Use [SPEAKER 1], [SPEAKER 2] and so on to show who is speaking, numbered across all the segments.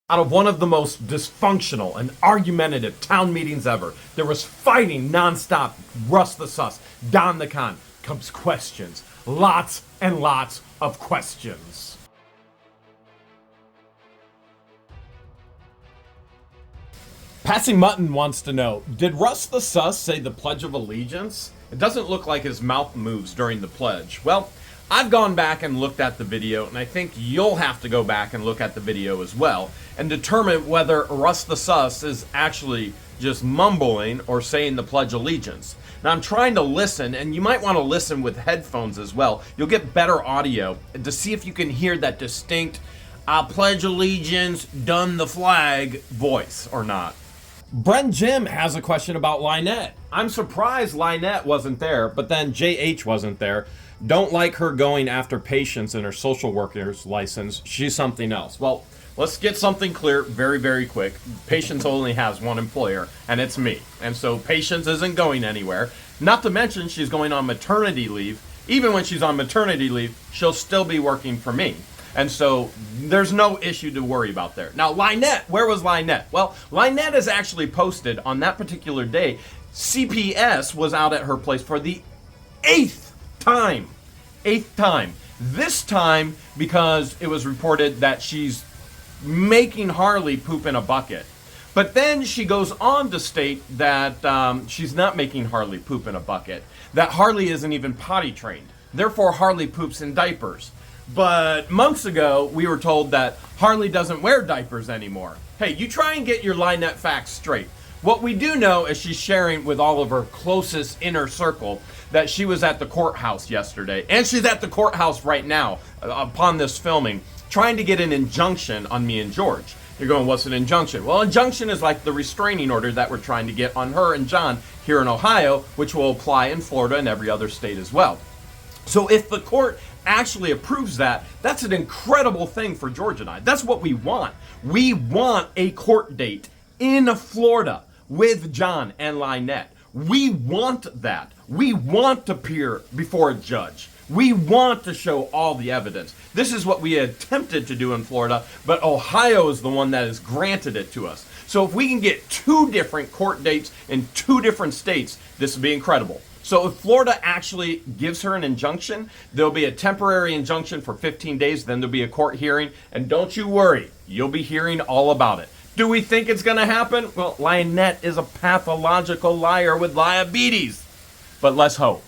[SPEAKER 1] Out of one of the most dysfunctional and argumentative town meetings ever, there was fighting nonstop. Russ the Sus, Don the Con, comes questions. Lots and lots of questions. Passing Mutton wants to know, did Russ the Sus say the Pledge of Allegiance? It doesn't look like his mouth moves during the pledge. Well, I've gone back and looked at the video, and I think you'll have to go back and look at the video as well and determine whether Russ the Sus is actually just mumbling or saying the Pledge of Allegiance. Now, I'm trying to listen, and you might want to listen with headphones as well. You'll get better audio to see if you can hear that distinct "I pledge allegiance, done the flag" voice or not. Brent Jim has a question about Lynette. I'm surprised Lynette wasn't there, but then JH wasn't there. Don't like her going after patients in her social worker's license. She's something else. Well, let's get something clear very, very quick. Patients only has one employer, and it's me. And so Patience isn't going anywhere. Not to mention she's going on maternity leave. Even when she's on maternity leave, she'll still be working for me. And so there's no issue to worry about there. Now, Lynette, where was Lynette? Well, Lynette is actually posted on that particular day. CPS was out at her place for the eighth time. This time because it was reported that she's making Harley poop in a bucket. But then she goes on to state that she's not making Harley poop in a bucket, that Harley isn't even potty trained. Therefore, Harley poops in diapers. But months ago, we were told that Harley doesn't wear diapers anymore. Hey, you try and get your Lynette facts straight. What we do know is she's sharing with all of her closest inner circle that she was at the courthouse yesterday, and she's at the courthouse right now upon this filming, trying to get an injunction on me and George. You're going, what's an injunction? Well, injunction is like the restraining order that we're trying to get on her and John here in Ohio, which will apply in Florida and every other state as well. So if the court actually approves that, that's an incredible thing for George and I. That's what we want. We want a court date in Florida with John and Lynette. We want that. We want to appear before a judge. We want to show all the evidence. This is what we attempted to do in Florida, but Ohio is the one that has granted it to us. So if we can get 2 different court dates in 2 different states, this would be incredible. So if Florida actually gives her an injunction, there'll be a temporary injunction for 15 days, then there'll be a court hearing, and don't you worry, you'll be hearing all about it. Do we think it's going to happen? Well, Lynette is a pathological liar with diabetes. But let's hope.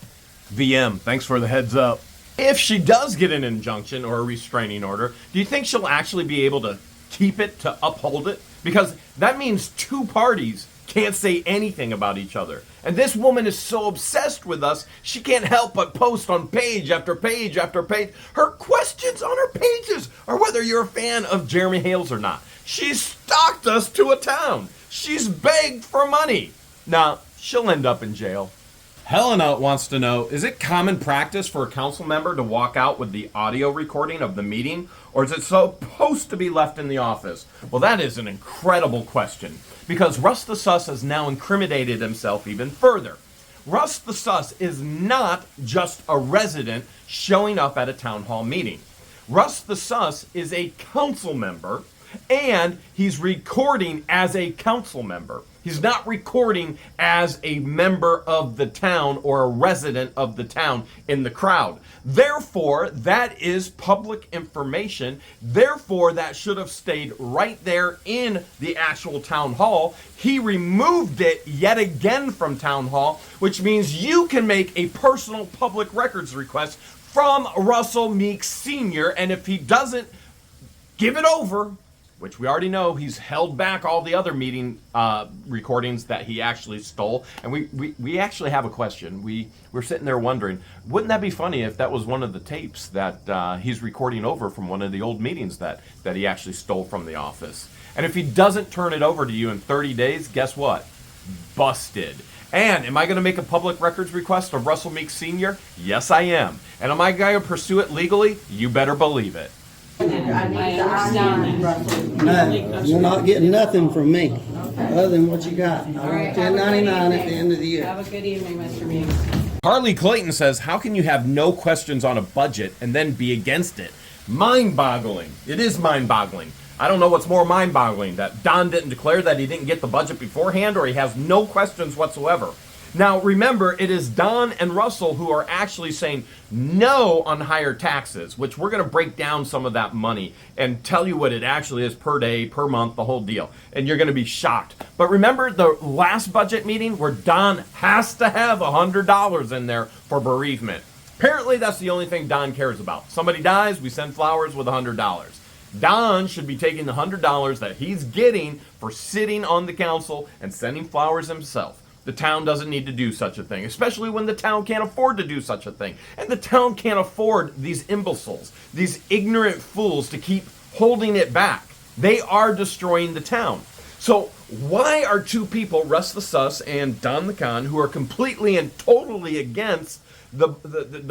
[SPEAKER 1] VM, thanks for the heads up. If she does get an injunction or a restraining order, do you think she'll actually be able to keep it, to uphold it? Because that means 2 parties can't say anything about each other. And this woman is so obsessed with us, she can't help but post on page after page after page. Her questions on her pages are whether you're a fan of Jeremy Hales or not. She's stalked us to a town. She's begged for money. Now, she'll end up in jail. Helena wants to know, is it common practice for a council member to walk out with the audio recording of the meeting, or is it supposed to be left in the office? Well, that is an incredible question, because Russ the Sus has now incriminated himself even further. Russ the Sus is not just a resident showing up at a town hall meeting. Russ the Sus is a council member, and he's recording as a council member. He's not recording as a member of the town or a resident of the town in the crowd. Therefore, that is public information. Therefore, that should have stayed right there in the actual town hall. He removed it yet again from town hall, which means you can make a personal public records request from Russell Meeks Sr., and if he doesn't give it over, which we already know he's held back all the other meeting recordings that he actually stole. And we actually have a question. We're sitting there wondering, wouldn't that be funny if that was one of the tapes that he's recording over from one of the old meetings that he actually stole from the office? And if he doesn't turn it over to you in 30 days, guess what? Busted. And am I going to make a public records request of Russell Meeks Sr.? Yes, I am. And am I going to pursue it legally? You better believe it.
[SPEAKER 2] I understand.
[SPEAKER 3] No, you're not getting nothing from me, other than what you got. I want $10.99 at the end of the year.
[SPEAKER 2] Have a good evening, Mr. Meeks.
[SPEAKER 1] Harley Clayton says, how can you have no questions on a budget and then be against it? Mind-boggling. It is mind-boggling. I don't know what's more mind-boggling, that Don didn't declare that he didn't get the budget beforehand, or he has no questions whatsoever. Now, remember, it is Don and Russell who are actually saying no on higher taxes, which we're going to break down some of that money and tell you what it actually is per day, per month, the whole deal. And you're going to be shocked. But remember the last budget meeting where Don has to have $100 in there for bereavement. Apparently, that's the only thing Don cares about. Somebody dies, we send flowers with $100. Don should be taking the $100 that he's getting for sitting on the council and sending flowers himself. The town doesn't need to do such a thing, especially when the town can't afford to do such a thing. And the town can't afford these imbeciles, these ignorant fools to keep holding it back. They are destroying the town. So why are two people, Russ the Sus and Don the Con, who are completely and totally against the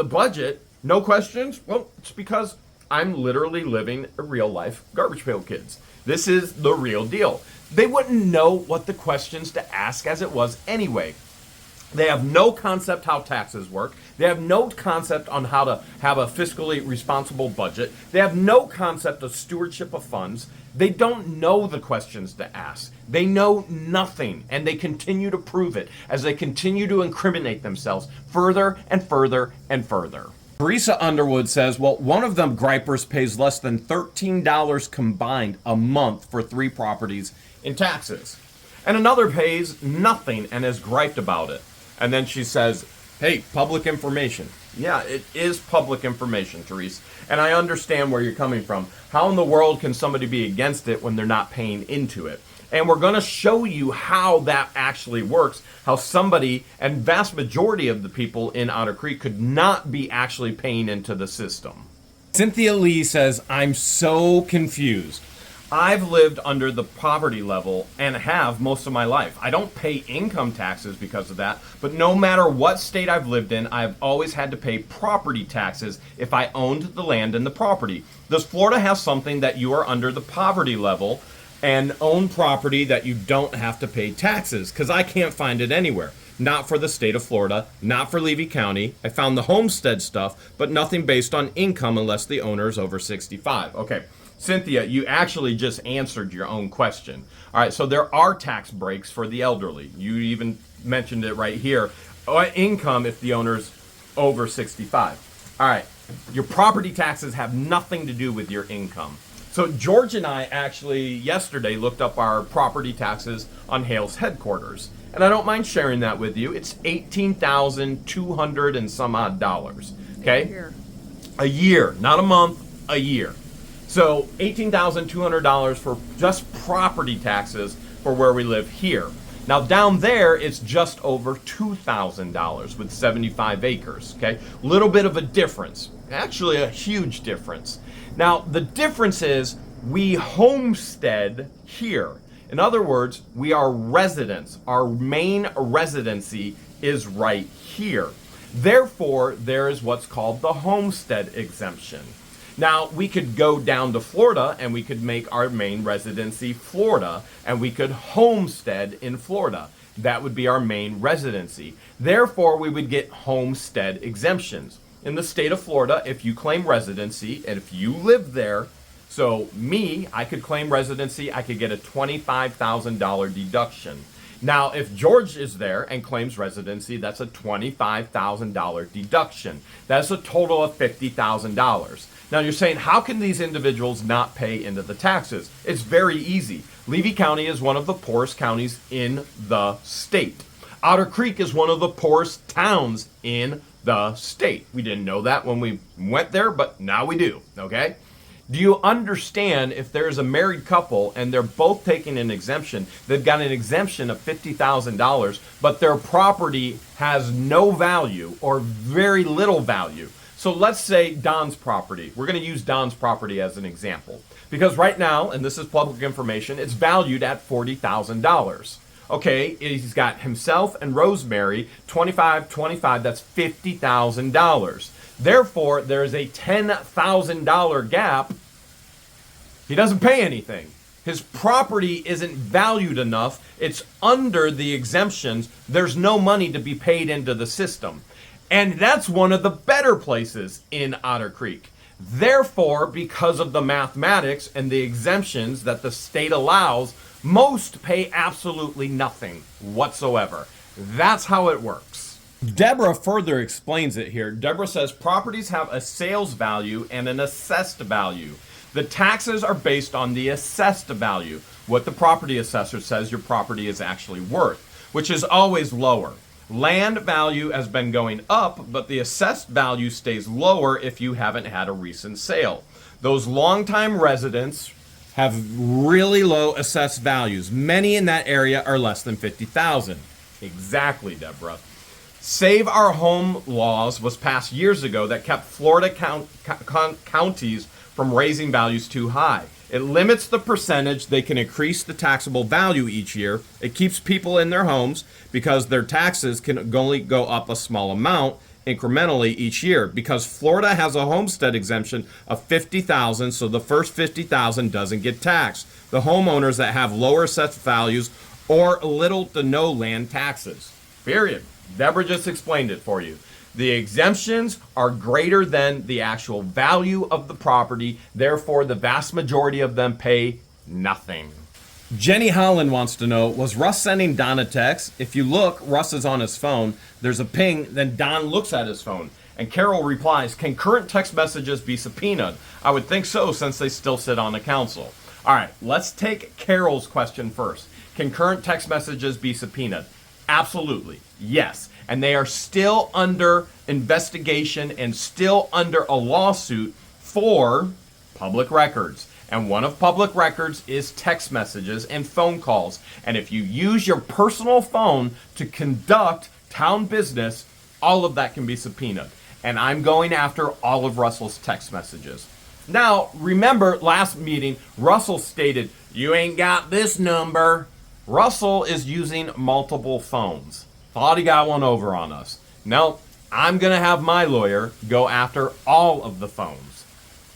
[SPEAKER 1] budget, no questions? Well, it's because I'm literally living a real life Garbage Pail Kids. This is the real deal. They wouldn't know what the questions to ask as it was anyway. They have no concept how taxes work. They have no concept on how to have a fiscally responsible budget. They have no concept of stewardship of funds. They don't know the questions to ask. They know nothing, and they continue to prove it as they continue to incriminate themselves further and further and further. Teresa Underwood says, well, one of them gripers pays less than $13 combined a month for 3 properties in taxes. And another pays nothing and has griped about it. And then she says, hey, public information. Yeah, it is public information, Teresa. And I understand where you're coming from. How in the world can somebody be against it when they're not paying into it? And we're going to show you how that actually works, how somebody, and vast majority of the people in Otter Creek, could not be actually paying into the system. Cynthia Lee says, I'm so confused. I've lived under the poverty level and have most of my life. I don't pay income taxes because of that, but no matter what state I've lived in, I've always had to pay property taxes if I owned the land and the property. Does Florida have something that you are under the poverty level and own property that you don't have to pay taxes? Because I can't find it anywhere. Not for the state of Florida, not for Levy County. I found the homestead stuff, but nothing based on income unless the owner is over 65. Okay, Cynthia, you actually just answered your own question. All right, so there are tax breaks for the elderly. You even mentioned it right here. Income if the owner's over 65. All right, your property taxes have nothing to do with your income. So George and I actually yesterday looked up our property taxes on Hale's Headquarters. And I don't mind sharing that with you. It's $18,200 and some odd dollars. Okay? A year, not a month, a year. So $18,200 for just property taxes for where we live here. Now down there, it's just over $2,000 with 75 acres. Okay? Little bit of a difference. Actually, a huge difference. Now, the difference is we homestead here. In other words, we are residents. Our main residency is right here. Therefore, there is what's called the homestead exemption. Now, we could go down to Florida and we could make our main residency Florida, and we could homestead in Florida. That would be our main residency. Therefore, we would get homestead exemptions. In the state of Florida, if you claim residency and if you live there, so me, I could claim residency, I could get a $25,000 deduction. Now, if George is there and claims residency, that's a $25,000 deduction. That's a total of $50,000. Now, you're saying, how can these individuals not pay into the taxes? It's very easy. Levy County is one of the poorest counties in the state. Otter Creek is one of the poorest towns in the state. We didn't know that when we went there, but now we do, okay? Do you understand if there's a married couple and they're both taking an exemption, they've got an exemption of $50,000, but their property has no value or very little value. So let's say Don's property. We're going to use Don's property as an example. Because right now, and this is public information, it's valued at $40,000. Okay, he's got himself and Rosemary, 25, that's $50,000. Therefore, there's a $10,000 gap. He doesn't pay anything. His property isn't valued enough. It's under the exemptions. There's no money to be paid into the system. And that's one of the better places in Otter Creek. Therefore, because of the mathematics and the exemptions that the state allows, most pay absolutely nothing whatsoever. That's how it works. Deborah further explains it here. Deborah says properties have a sales value and an assessed value. The taxes are based on the assessed value, what the property assessor says your property is actually worth, which is always lower. Land value has been going up, but the assessed value stays lower if you haven't had a recent sale. Those longtime residents have really low assessed values. Many in that area are less than $50,000. Exactly, Deborah. Save Our Home laws was passed years ago that kept Florida counties from raising values too high. It limits the percentage they can increase the taxable value each year. It keeps people in their homes because their taxes can only go up a small amount incrementally each year. Because Florida has a homestead exemption of $50,000, so the first $50,000 doesn't get taxed. The homeowners that have lower assessed values or little to no land taxes. Period. Deborah just explained it for you. The exemptions are greater than the actual value of the property. Therefore, the vast majority of them pay nothing. Jenny Holland wants to know, was Russ sending Don a text? If you look, Russ is on his phone. There's a ping, then Don looks at his phone. And Carol replies, can current text messages be subpoenaed? I would think so, since they still sit on the council. All right, let's take Carol's question first. Can current text messages be subpoenaed? Absolutely, yes. And they are still under investigation and still under a lawsuit for public records. And one of public records is text messages and phone calls. And if you use your personal phone to conduct town business, all of that can be subpoenaed. And I'm going after all of Russell's text messages. Now, remember last meeting, Russell stated, you ain't got this number. Russell is using multiple phones. Thought he got one over on us. No, I'm going to have my lawyer go after all of the phones.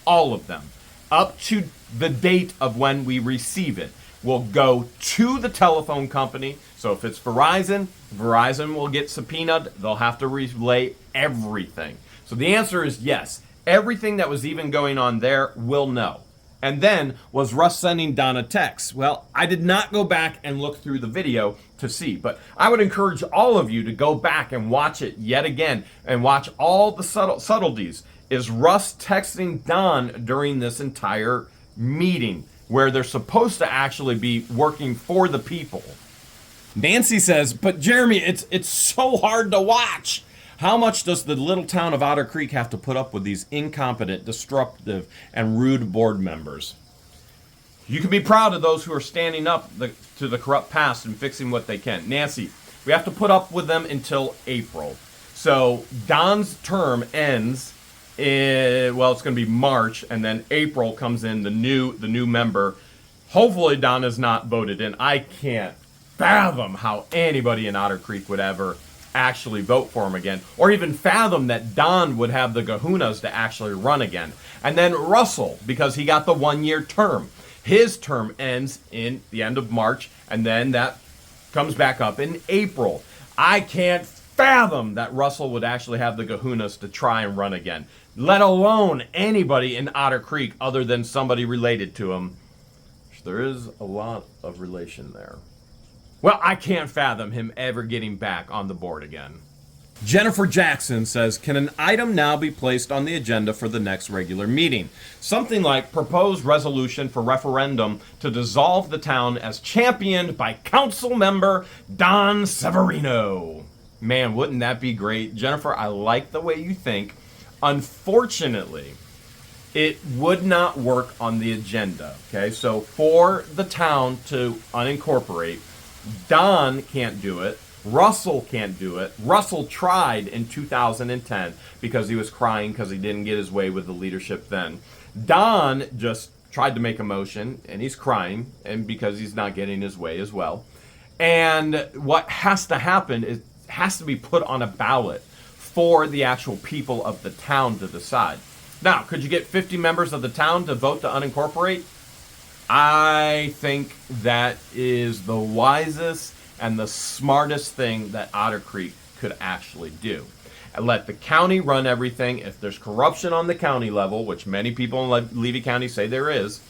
[SPEAKER 1] All of them. Up to the date of when we receive it. We'll go to the telephone company. So if it's Verizon, Verizon will get subpoenaed. They'll have to relay everything. So the answer is yes. Everything that was even going on there will know. And then, was Russ sending Don a text? Well, I did not go back and look through the video to see, but I would encourage all of you to go back and watch it yet again and watch all the subtleties. Is Russ texting Don during this entire meeting where they're supposed to actually be working for the people? Nancy says, but Jeremy, it's so hard to watch. How much does the little town of Otter Creek have to put up with these incompetent, disruptive, and rude board members? You can be proud of those who are standing up to the corrupt past and fixing what they can. Nancy, we have to put up with them until April. So Don's term ends well, it's going to be March, and then April comes in, the new member. Hopefully Don is not voted in. I can't fathom how anybody in Otter Creek would ever actually vote for him again, or even fathom that Don would have the kahunas to actually run again. And then Russell, because he got the 1-year term. His term ends in the end of March, and then that comes back up in April. I can't fathom that Russell would actually have the kahunas to try and run again, let alone anybody in Otter Creek other than somebody related to him. There is a lot of relation there. Well, I can't fathom him ever getting back on the board again. Jennifer Jackson says, can an item now be placed on the agenda for the next regular meeting? Something like proposed resolution for referendum to dissolve the town as championed by council member Don Severino. Man, wouldn't that be great? Jennifer, I like the way you think. Unfortunately, it would not work on the agenda. Okay, so for the town to unincorporate, Don can't do it. Russell can't do it. Russell tried in 2010 because he was crying because he didn't get his way with the leadership then. Don just tried to make a motion and he's crying and because he's not getting his way as well. And what has to happen is it has to be put on a ballot for the actual people of the town to decide. Now, could you get 50 members of the town to vote to unincorporate? I think that is the wisest and the smartest thing that Otter Creek could actually do. and let the county run everything. If there's corruption on the county level, which many people in Levy County say there is,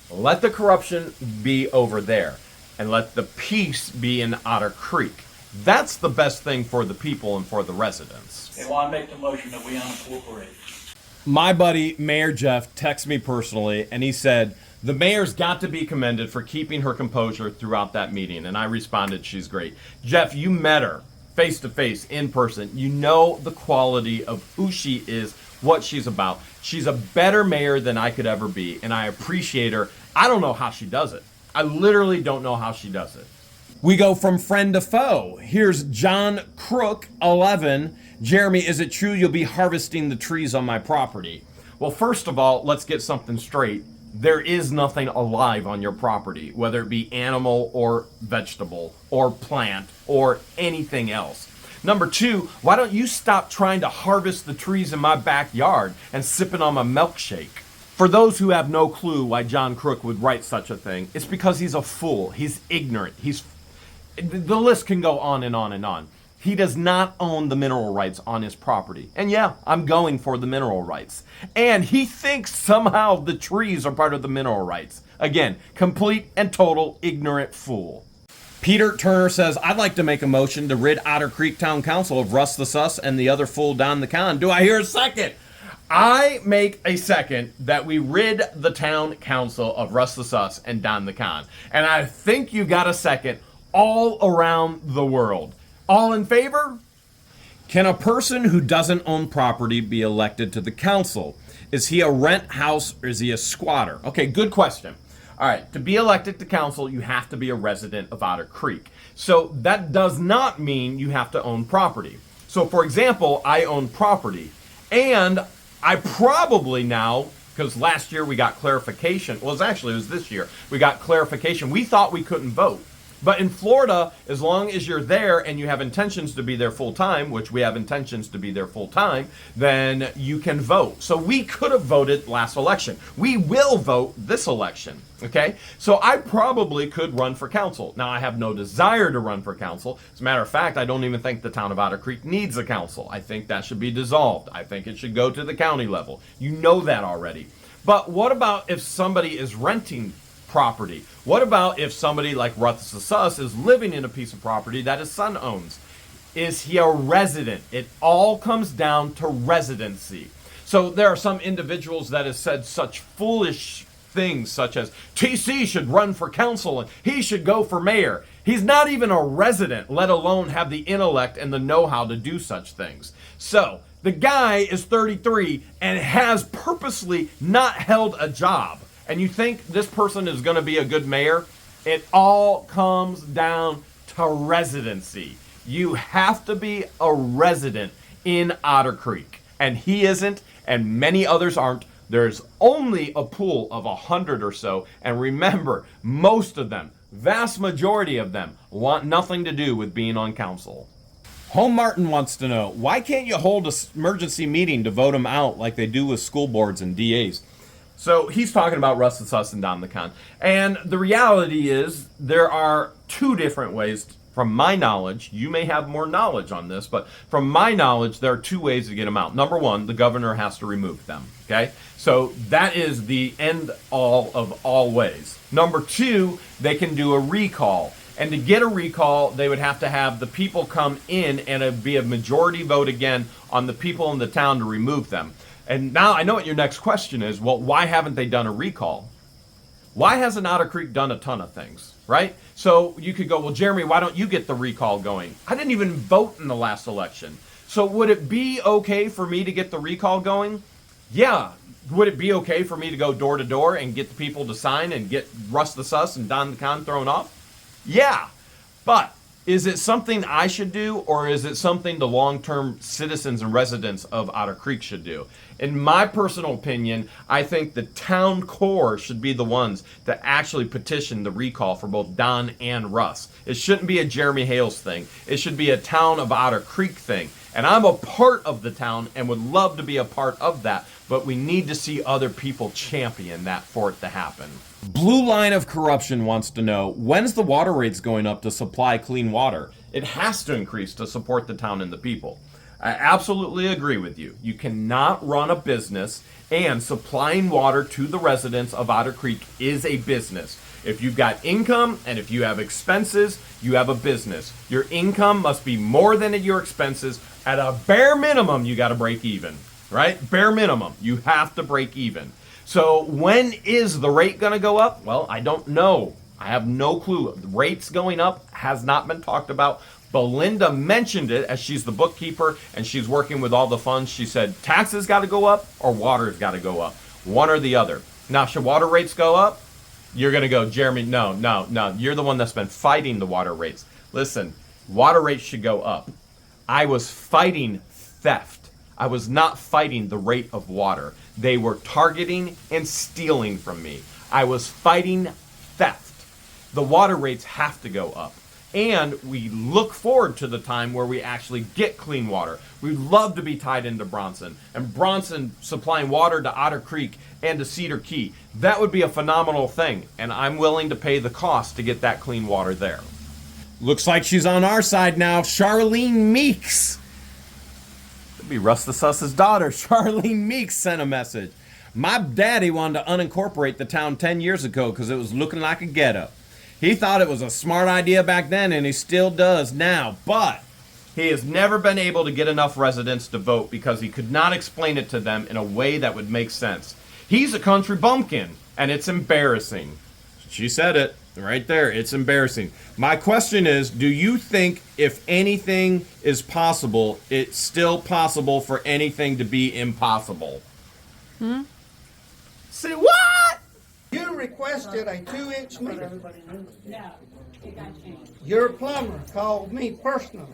[SPEAKER 1] let the corruption be over there and let the peace be in Otter Creek. That's the best thing for the people and for the residents.
[SPEAKER 4] Okay, well, I make the motion that we unincorporate.
[SPEAKER 1] My buddy, Mayor Jeff, texted me personally, and he said, the mayor's got to be commended for keeping her composure throughout that meeting. And I responded, she's great. Jeff, you met her face to face, in person. You know the quality of who she is, what she's about. She's a better mayor than I could ever be, and I appreciate her. I don't know how she does it. I literally don't know how she does it. We go from friend to foe. Here's John Crook, 11. Jeremy, is it true you'll be harvesting the trees on my property? Well, first of all, let's get something straight. There is nothing alive on your property, whether it be animal or vegetable or plant or anything else. Number two, why don't you stop trying to harvest the trees in my backyard and sipping on my milkshake? For those who have no clue why John Crook would write such a thing, it's because he's a fool. He's ignorant. The list can go on and on and on. He does not own the mineral rights on his property. And yeah, I'm going for the mineral rights. And he thinks somehow the trees are part of the mineral rights. Again, complete and total ignorant fool. Peter Turner says, I'd like to make a motion to rid Otter Creek Town Council of Russ the Sus and the other fool Don the Con. Do I hear a second? I make a second that we rid the town council of Russ the Sus and Don the Con. And I think you got a second all around the world. All in favor? Can a person who doesn't own property be elected to the council? Is he a rent house or is he a squatter? Okay, good question. All right, to be elected to council, you have to be a resident of Otter Creek. So that does not mean you have to own property. So for example, I own property and I probably now, because last year we got clarification, well, it was this year, we got clarification. We thought we couldn't vote. But in Florida, as long as you're there and you have intentions to be there full time, which we have intentions to be there full time, then you can vote. So we could have voted last election. We will vote this election, okay? So I probably could run for council. Now, I have no desire to run for council. As a matter of fact, I don't even think the town of Otter Creek needs a council. I think that should be dissolved. I think it should go to the county level. You know that already. But what about if somebody is renting property? What about if somebody like Russ the Sus is living in a piece of property that his son owns? Is he a resident? It all comes down to residency. So there are some individuals that have said such foolish things such as TC should run for council and he should go for mayor. He's not even a resident, let alone have the intellect and the know-how to do such things. So the guy is 33 and has purposely not held a job. And you think this person is going to be a good mayor? It all comes down to residency. You have to be a resident in Otter Creek. And he isn't, and many others aren't. There's only a pool of 100 or so. And remember, most of them, vast majority of them, want nothing to do with being on council. Home Martin wants to know, why can't you hold an emergency meeting to vote them out like they do with school boards and DAs? So he's talking about Russ the Sus and Don the Con. And the reality is there are two different ways, from my knowledge. You may have more knowledge on this, but from my knowledge, there are two ways to get them out. Number one, the governor has to remove them, okay? So that is the end all of all ways. Number two, they can do a recall. And to get a recall, they would have to have the people come in and it'd be a majority vote again on the people in the town to remove them. And now I know what your next question is. Well, why haven't they done a recall? Why hasn't Otter Creek done a ton of things, right? So you could go, well, Jeremy, why don't you get the recall going? I didn't even vote in the last election. So would it be okay for me to get the recall going? Yeah. Would it be okay for me to go door to door and get the people to sign and get Russ the Sus and Don the Con thrown off? Yeah. But is it something I should do, or is it something the long-term citizens and residents of Otter Creek should do? In my personal opinion, I think the town core should be the ones that actually petition the recall for both Don and Russ. It shouldn't be a Jeremy Hales thing. It should be a town of Otter Creek thing. And I'm a part of the town and would love to be a part of that, but we need to see other people champion that for it to happen. Blue Line of Corruption wants to know, when's the water rates going up to supply clean water? It has to increase to support the town and the people. I absolutely agree with you. You cannot run a business, and supplying water to the residents of Otter Creek is a business. If you've got income and if you have expenses, you have a business. Your income must be more than your expenses. At a bare minimum, you got to break even, right? Bare minimum, you have to break even. So when is the rate going to go up? Well, I don't know. I have no clue. The rates going up has not been talked about. Belinda mentioned it as she's the bookkeeper and she's working with all the funds. She said taxes got to go up or water's got to go up. One or the other. Now, should water rates go up? You're going to go, Jeremy, no. You're the one that's been fighting the water rates. Listen, water rates should go up. I was fighting theft. I was not fighting the rate of water. They were targeting and stealing from me. I was fighting theft. The water rates have to go up. And we look forward to the time where we actually get clean water. We'd love to be tied into Bronson, and Bronson supplying water to Otter Creek and to Cedar Key. That would be a phenomenal thing, and I'm willing to pay the cost to get that clean water there. Looks like she's on our side now. Charlene Meeks. It'd be Russ the Suss's daughter. Charlene Meeks sent a message. My daddy wanted to unincorporate the town 10 years ago because it was looking like a ghetto. He thought it was a smart idea back then, and he still does now, but he has never been able to get enough residents to vote because he could not explain it to them in a way that would make sense. He's a country bumpkin, and it's embarrassing. She said it right there. It's embarrassing. My question is, do you think if anything is possible, it's still possible for anything to be impossible? Say what?
[SPEAKER 3] You requested a 2-inch meter.
[SPEAKER 2] No, it got changed.
[SPEAKER 3] Your plumber called me personally.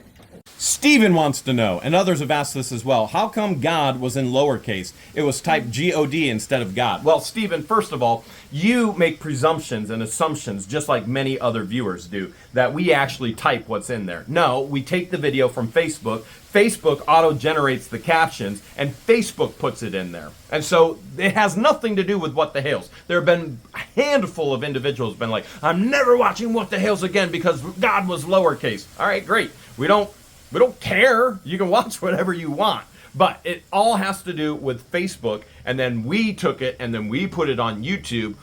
[SPEAKER 1] Stephen wants to know, and others have asked this as well, how come God was in lowercase? It was typed G-O-D instead of God. Well, Stephen, first of all, you make presumptions and assumptions, just like many other viewers do, that we actually type what's in there. No, we take the video from Facebook. Facebook auto-generates the captions, and Facebook puts it in there. And so it has nothing to do with What the Hales. There have been a handful of individuals who've been like, I'm never watching What the Hales again because God was lowercase. All right, great. We don't care. You can watch whatever you want. But it all has to do with Facebook, and then we took it, and then we put it on YouTube,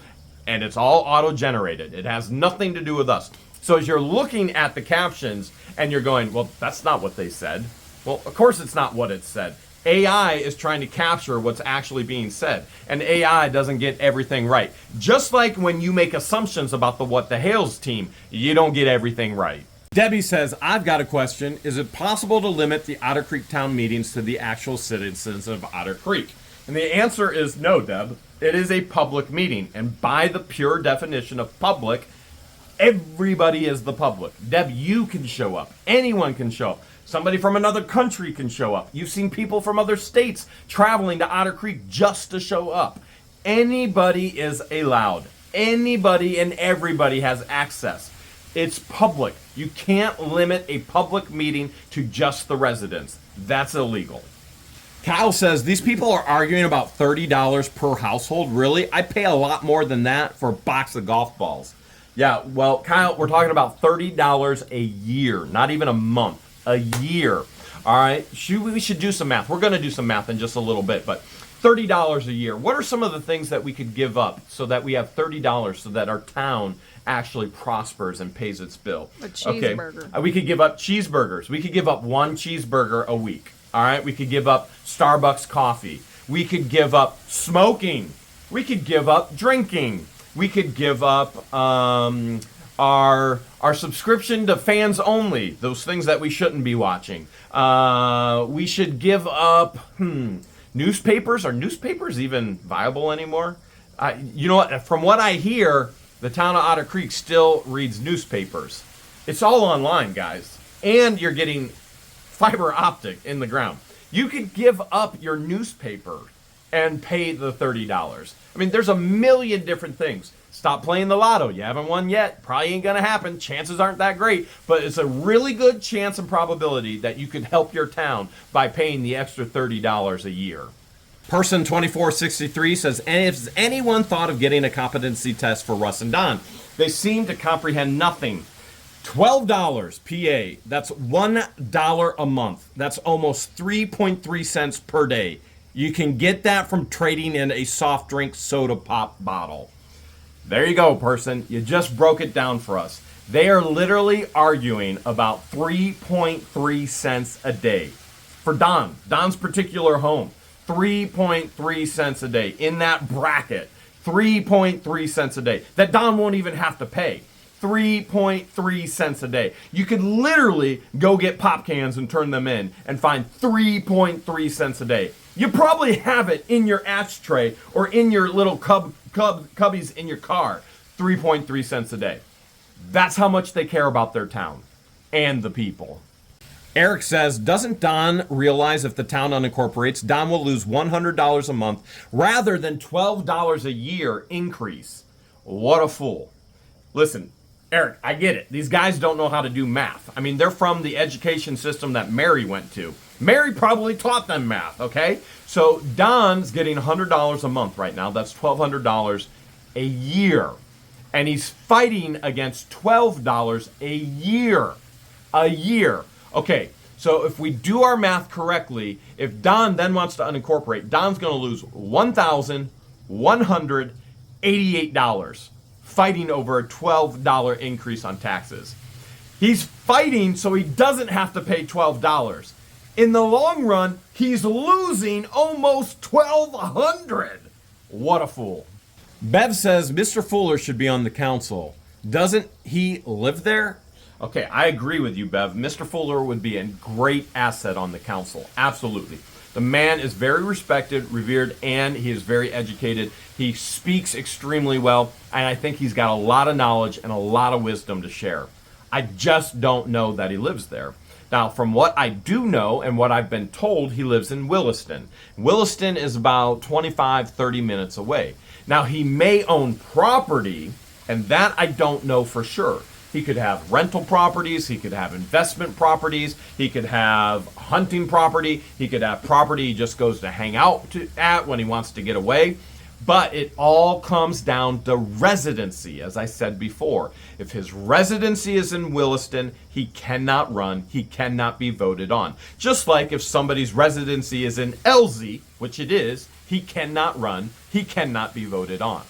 [SPEAKER 1] and it's all auto-generated. It has nothing to do with us. So as you're looking at the captions, and you're going, well, that's not what they said. Well, of course it's not what it said. AI is trying to capture what's actually being said, and AI doesn't get everything right. Just like when you make assumptions about the What the Hales team, you don't get everything right. Debbie says, I've got a question. Is it possible to limit the Otter Creek town meetings to the actual citizens of Otter Creek? And the answer is no, Deb. It is a public meeting, and by the pure definition of public, everybody is the public. Deb, you can show up. Anyone can show up. Somebody from another country can show up. You've seen people from other states traveling to Otter Creek just to show up. Anybody is allowed. Anybody and everybody has access. It's public. You can't limit a public meeting to just the residents. That's illegal. Kyle says, these people are arguing about $30 per household. Really? I pay a lot more than that for a box of golf balls. Yeah, well, Kyle, we're talking about $30 a year, not even a month. A year. All right? We should do some math. We're going to do some math in just a little bit, but $30 a year. What are some of the things that we could give up so that we have $30 so that our town actually prospers and pays its bill?
[SPEAKER 5] A cheeseburger.
[SPEAKER 1] Okay. We could give up cheeseburgers. We could give up one cheeseburger a week. All right? We could give up Starbucks coffee. We could give up smoking. We could give up drinking. We could give up our subscription to Fans Only, those things that we shouldn't be watching. We should give up newspapers. Are newspapers even viable anymore? You know what? From what I hear, the town of Otter Creek still reads newspapers. It's all online, guys. And you're getting fiber optic in the ground. You could give up your newspaper and pay the $30. I mean, there's a million different things. Stop playing the lotto. You haven't won yet. Probably ain't going to happen. Chances aren't that great. But it's a really good chance and probability that you could help your town by paying the extra $30 a year. Person 2463 says, has anyone thought of getting a competency test for Russ and Don? They seem to comprehend nothing. $12 PA. That's $1 a month. That's almost 3.3 cents per day. You can get that from trading in a soft drink soda pop bottle. There you go, person. You just broke it down for us. They are literally arguing about 3.3 cents a day. For Don's particular home, 3.3 cents a day. In that bracket, 3.3 cents a day. That Don won't even have to pay. 3.3 cents a day. You could literally go get pop cans and turn them in and find 3.3 cents a day. You probably have it in your ashtray or in your little cubbies in your car. 3.3 cents a day. That's how much they care about their town and the people. Eric says, doesn't Don realize if the town unincorporates, Don will lose $100 a month rather than $12 a year increase? What a fool. Listen, Eric, I get it. These guys don't know how to do math. I mean, they're from the education system that Mary went to. Mary probably taught them math, okay? So Don's getting $100 a month right now. That's $1,200 a year. And he's fighting against $12 a year. A year. Okay, so if we do our math correctly, if Don then wants to unincorporate, Don's going to lose $1,188 fighting over a $12 increase on taxes. He's fighting so he doesn't have to pay $12. In the long run, he's losing almost $1,200. What a fool. Bev says Mr. Fuller should be on the council. Doesn't he live there? Okay, I agree with you, Bev. Mr. Fuller would be a great asset on the council. Absolutely. The man is very respected, revered, and he is very educated. He speaks extremely well, and I think he's got a lot of knowledge and a lot of wisdom to share. I just don't know that he lives there. Now, from what I do know and what I've been told, he lives in Williston. Williston is about 25, 30 minutes away. Now, he may own property, and that I don't know for sure. He could have rental properties, he could have investment properties, he could have hunting property, he could have property he just goes to hang out at when he wants to get away. But it all comes down to residency, as I said before. If his residency is in Williston, he cannot run, he cannot be voted on. Just like if somebody's residency is in Elsie, which it is, he cannot run, he cannot be voted on.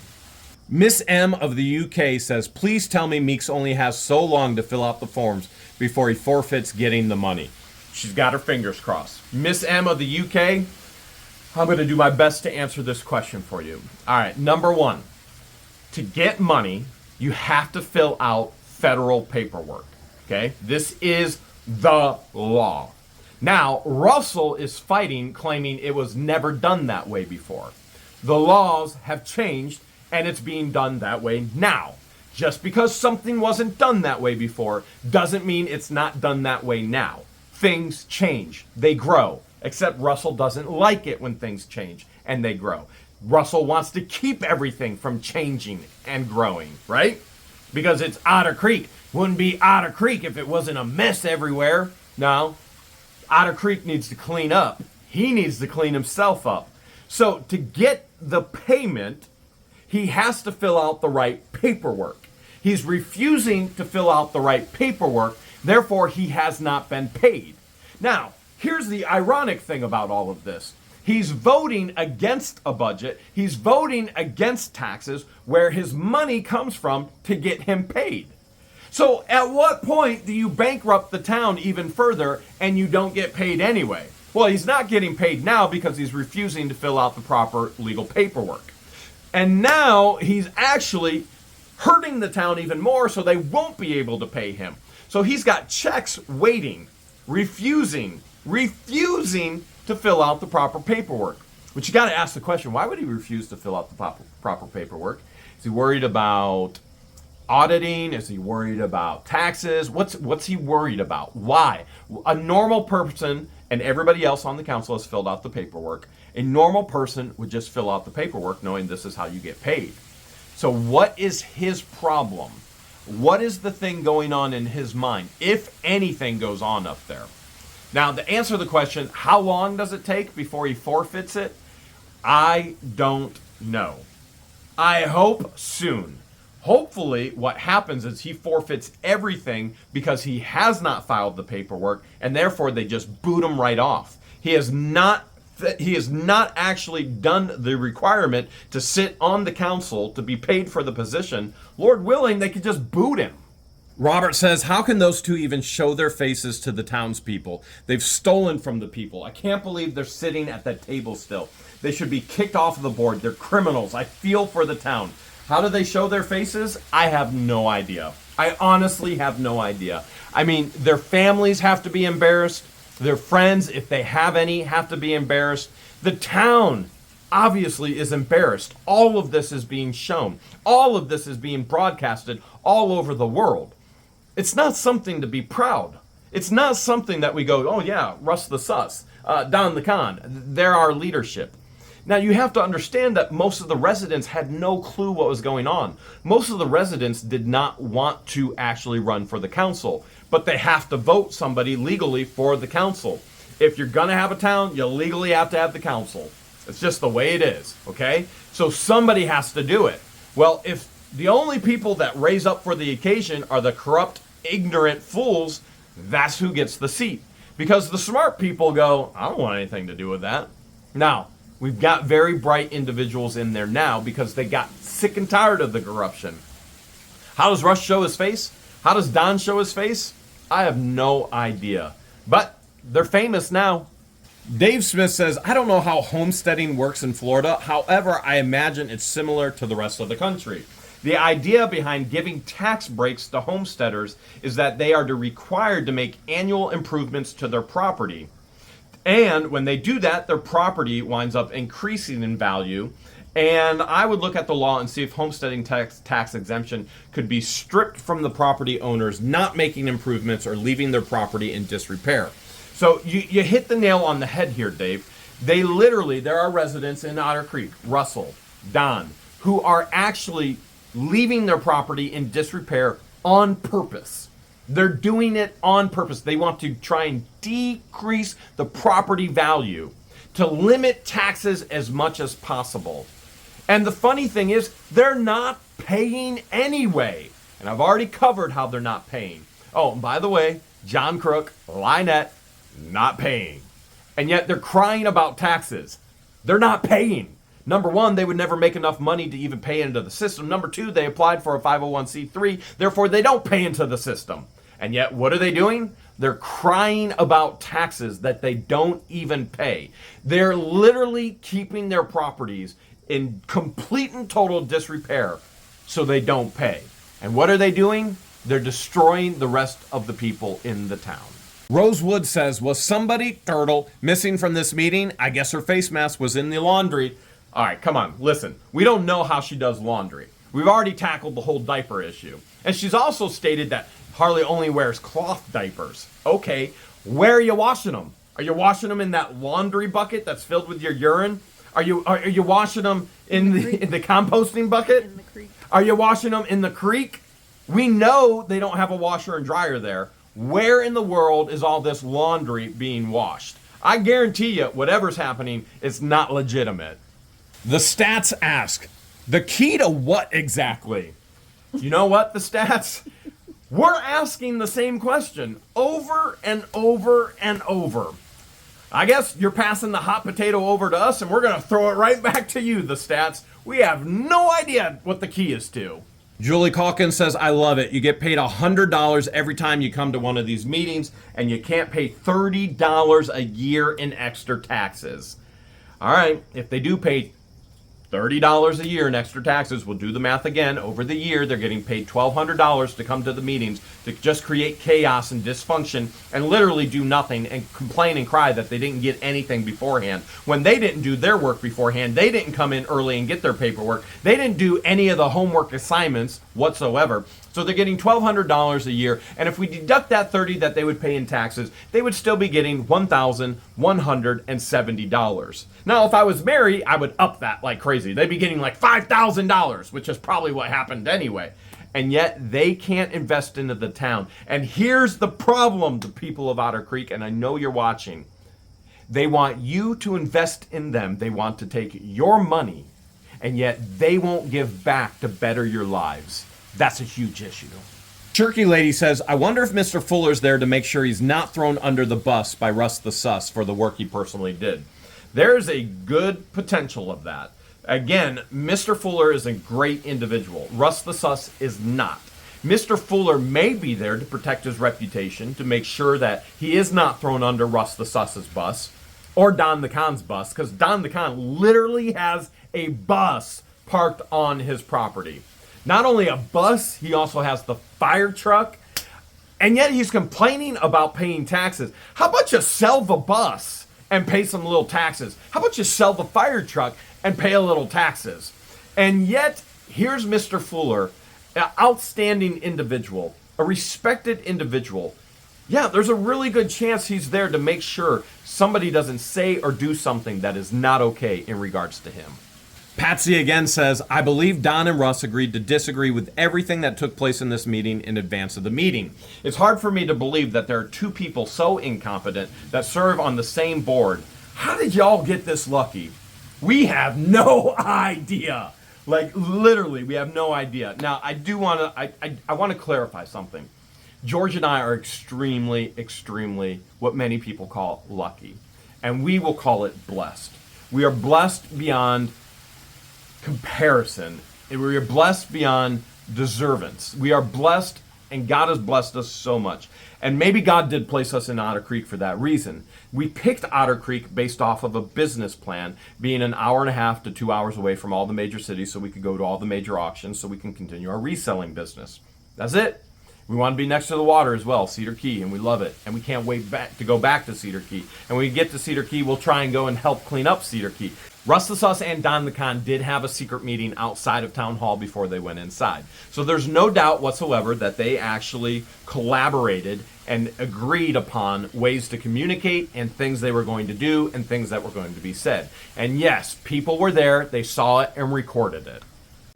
[SPEAKER 1] Miss M of the UK says, please tell me Meeks only has so long to fill out the forms before he forfeits getting the money. She's got her fingers crossed. Miss M of the UK, I'm going to do my best to answer this question for you. All right, number one, to get money, you have to fill out federal paperwork, okay? This is the law. Now, Russell is fighting, claiming it was never done that way before. The laws have changed, and it's being done that way now. Just because something wasn't done that way before doesn't mean it's not done that way now. Things change, they grow, except Russell doesn't like it when things change and they grow. Russell wants to keep everything from changing and growing, right? Because it's Otter Creek. Wouldn't be Otter Creek if it wasn't a mess everywhere. No, Otter Creek needs to clean up. He needs to clean himself up. So to get the payment, he has to fill out the right paperwork. He's refusing to fill out the right paperwork, therefore he has not been paid. Now, here's the ironic thing about all of this. He's voting against a budget, he's voting against taxes where his money comes from to get him paid. So at what point do you bankrupt the town even further and you don't get paid anyway? Well, he's not getting paid now because he's refusing to fill out the proper legal paperwork. And now he's actually hurting the town even more, so they won't be able to pay him. So he's got checks waiting, refusing to fill out the proper paperwork. But you got to ask the question, why would he refuse to fill out the proper paperwork? Is he worried about auditing? Is he worried about taxes? What's he worried about? Why? A normal person, and everybody else on the council has filled out the paperwork. A normal person would just fill out the paperwork knowing this is how you get paid. So what is his problem? What is the thing going on in his mind, if anything goes on up there? Now, to answer the question, how long does it take before he forfeits it? I don't know. I hope soon. Hopefully, what happens is he forfeits everything because he has not filed the paperwork, and therefore they just boot him right off. He has not actually done the requirement to sit on the council to be paid for the position. Lord willing, they could just boot him. Robert says, how can those two even show their faces to the townspeople? They've stolen from the people. I can't believe they're sitting at that table still. They should be kicked off of the board. They're criminals. I feel for the town. How do they show their faces? I have no idea. I honestly have no idea. I mean, their families have to be embarrassed. Their friends, if they have any, have to be embarrassed. The town obviously is embarrassed. All of this is being shown. All of this is being broadcasted all over the world. It's not something to be proud. It's not something that we go, oh yeah, Russ the Sus, Don the Con, they're our leadership. Now you have to understand that most of the residents had no clue what was going on. Most of the residents did not want to actually run for the council, but they have to vote somebody legally for the council. If you're gonna have a town, you legally have to have the council. It's just the way it is, okay? So somebody has to do it. Well, if the only people that raise up for the occasion are the corrupt, ignorant fools, that's who gets the seat. Because the smart people go, I don't want anything to do with that. Now, we've got very bright individuals in there now because they got sick and tired of the corruption. How does Russ show his face? How does Don show his face? I have no idea. But they're famous now. Dave Smith says, I don't know how homesteading works in Florida. However, I imagine it's similar to the rest of the country. The idea behind giving tax breaks to homesteaders is that they are required to make annual improvements to their property. And when they do that, their property winds up increasing in value. And I would look at the law and see if homesteading tax exemption could be stripped from the property owners not making improvements or leaving their property in disrepair. So you hit the nail on the head here, Dave. There are residents in Otter Creek, Russell, Don, who are actually leaving their property in disrepair on purpose. They're doing it on purpose. They want to try and decrease the property value to limit taxes as much as possible. And the funny thing is, they're not paying anyway. And I've already covered how they're not paying. Oh, and by the way, John Crook, Lynette, not paying. And yet they're crying about taxes. They're not paying. Number one, they would never make enough money to even pay into the system. Number two, they applied for a 501c3, therefore they don't pay into the system. And yet, what are they doing? They're crying about taxes that they don't even pay. They're literally keeping their properties in complete and total disrepair so they don't pay. And what are they doing? They're destroying the rest of the people in the town. Rosewood says, was somebody, Turtle, missing from this meeting? I guess her face mask was in the laundry. All right, come on, listen. We don't know how she does laundry. We've already tackled the whole diaper issue. And she's also stated that Harley only wears cloth diapers. Okay, where are you washing them? Are you washing them in that laundry bucket that's filled with your urine? Are you washing them in the composting bucket?
[SPEAKER 5] In the creek.
[SPEAKER 1] Are you washing them in the creek? We know they don't have a washer and dryer there. Where in the world is all this laundry being washed? I guarantee you, whatever's happening, it's not legitimate. The stats ask, the key to what exactly? You know what, the stats? We're asking the same question over and over and over. I guess you're passing the hot potato over to us and we're going to throw it right back to you, the stats. We have no idea what the key is to. Julie Calkins says, I love it. You get paid $100 every time you come to one of these meetings and you can't pay $30 a year in extra taxes. All right, if they do pay $30 a year in extra taxes, we'll do the math again. Over the year, they're getting paid $1,200 to come to the meetings to just create chaos and dysfunction and literally do nothing and complain and cry that they didn't get anything beforehand. When they didn't do their work beforehand, they didn't come in early and get their paperwork. They didn't do any of the homework assignments whatsoever. So they're getting $1,200 a year, and if we deduct that $30 that they would pay in taxes, they would still be getting $1,170. Now, if I was Mary, I would up that like crazy. They'd be getting like $5,000, which is probably what happened anyway. And yet they can't invest into the town. And here's the problem, the people of Otter Creek, and I know you're watching. They want you to invest in them. They want to take your money, and yet they won't give back to better your lives. That's a huge issue. Turkey Lady says, I wonder if Mr. Fuller's there to make sure he's not thrown under the bus by Russ the Sus for the work he personally did. There's a good potential of that. Again, Mr. Fuller is a great individual. Russ the Sus is not. Mr. Fuller may be there to protect his reputation, to make sure that he is not thrown under Russ the Sus's bus or Don the Con's bus, because Don the Con literally has a bus parked on his property. Not only a bus, he also has the fire truck, and yet he's complaining about paying taxes. How about you sell the bus and pay some little taxes? How about you sell the fire truck and pay a little taxes? And yet, here's Mr. Fuller, an outstanding individual, a respected individual. Yeah, there's a really good chance he's there to make sure somebody doesn't say or do something that is not okay in regards to him. Patsy again says, I believe Don and Russ agreed to disagree with everything that took place in this meeting in advance of the meeting. It's hard for me to believe that there are two people so incompetent that serve on the same board. How did y'all get this lucky? We have no idea. Like, literally, we have no idea. Now, I do want to, I want to clarify something. George and I are extremely, what many people call lucky. And we will call it blessed. We are blessed beyond comparison. We are blessed beyond deservance. We are blessed, and God has blessed us so much. And maybe God did place us in Otter Creek for that reason. We picked Otter Creek based off of a business plan, being an hour and a half to 2 hours away from all the major cities so we could go to all the major auctions so we can continue our reselling business. That's it. We want to be next to the water as well, Cedar Key, and we love it. And we can't wait to go back to Cedar Key. And when we get to Cedar Key, we'll try and go and help clean up Cedar Key. Russ the Sus and Don the Con did have a secret meeting outside of Town Hall before they went inside. So there's no doubt whatsoever that they actually collaborated and agreed upon ways to communicate and things they were going to do and things that were going to be said. And yes, people were there, they saw it and recorded it.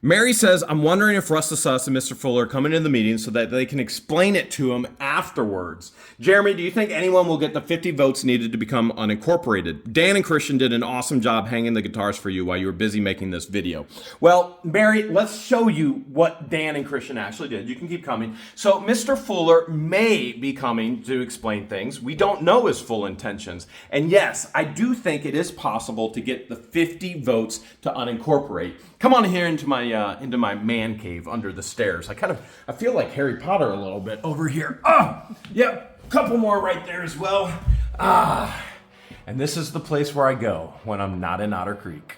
[SPEAKER 1] Mary says, I'm wondering if Russ the Sus and Mr. Fuller are coming in the meeting so that they can explain it to him afterwards. Jeremy, do you think anyone will get the 50 votes needed to become unincorporated? Dan and Christian did an awesome job hanging the guitars for you while you were busy making this video. Well, Mary, let's show you what Dan and Christian actually did. You can keep coming. So Mr. Fuller may be coming to explain things. We don't know his full intentions. And yes, I do think it is possible to get the 50 votes to unincorporate. Come on here into my man cave under the stairs. I feel like Harry Potter a little bit over here. Yep, a couple more right there as well. And this is the place where I go when I'm not in Otter Creek.